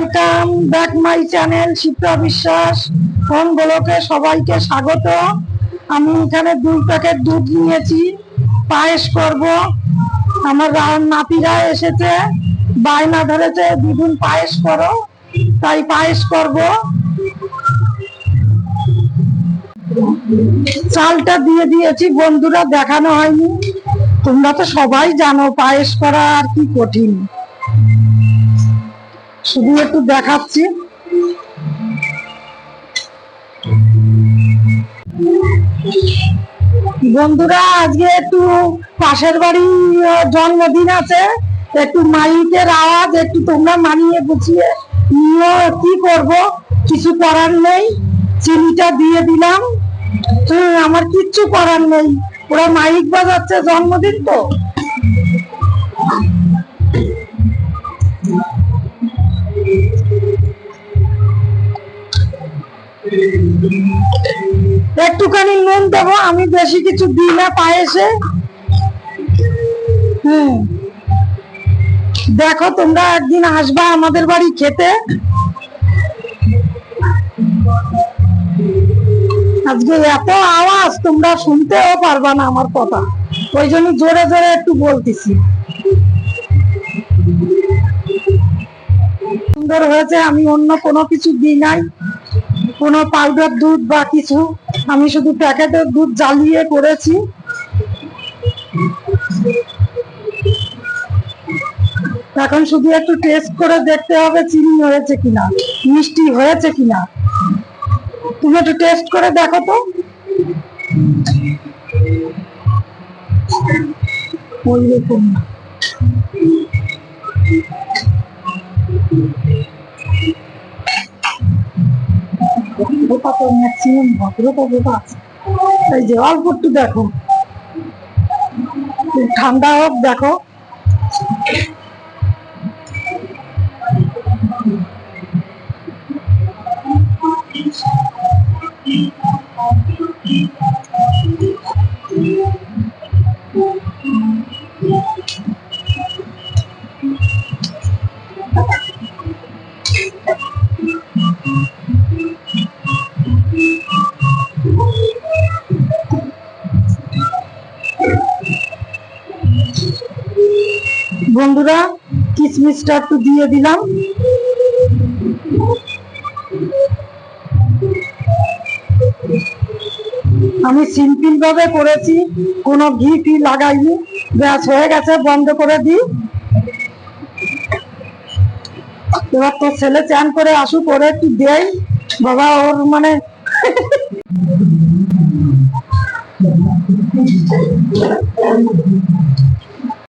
Welcome back my channel Shipra বিশ্বাস phone ব্লকে সবাইকে স্বাগত। আমি এখানে 2 প্যাকেট দুধ নিয়েছি, পায়েস করব। আমার নাতিরা এসেছে, বায়না ধরেছে দুদিন পায়েস করো, তাই পায়েস করব। চালটা দিয়ে দিয়েছি বন্ধুরা, দেখানো হয়নি। তোমরা তো সবাই জানো পায়েস করা আর কি কঠিন, শুধু একটু দেখাচ্ছি। বন্ধুরা আজকে একটু পাশের বাড়ি জন্মদিন আছে, একটু মাইকের আওয়াজ একটু তোমরা মানিয়ে গুছিয়ে নিও। কি করব, কিছু করার নেই, চিনিটা দিয়ে দিলাম। আমার কিচ্ছু করার নেই, ওরা মাইক বাজাচ্ছে, জন্মদিন তো। একটুখানি নুন দেবো, আমি বেশি কিছু দিই না পায়েসে। দেখো তোমরা একদিন আসবা আমাদের বাড়ি খেতে। আজকে এত আওয়াজ তোমরা শুনতেও পারবা না আমার কথা, ওই জন্য জোরে জোরে একটু বলতেছি। সুন্দর হয়েছে, আমি অন্য কোনো কিছু দিই নাই, কোনো পাউডার দুধ বা কিছু, আমি শুধু প্যাকেটের দুধ জ্বালিয়ে করেছি। এখন শুধু একটু টেস্ট করে দেখতে হবে চিনি হয়েছে কিনা, মিষ্টি হয়েছে কিনা। তুমি একটু টেস্ট করে দেখো তো। ওই রকম ভদ্রতা তো ম্যাক্সিমাম ভদ্রতা বোধ আছে। এই যে অল্প একটু দেখো, ঠান্ডা হোক দেখো। বন্ধুরা কিশমিশটা একটু দিয়ে দিলাম। আমি সিম্পল ভাবে করেছি, কোনো ঘি টি লাগাইনি। ব্যাস হয়ে গেছে, বন্ধ করে দিই। এবার তো ছেলে চান করে আসুক, করে একটু দেই বাবা, ওর মানে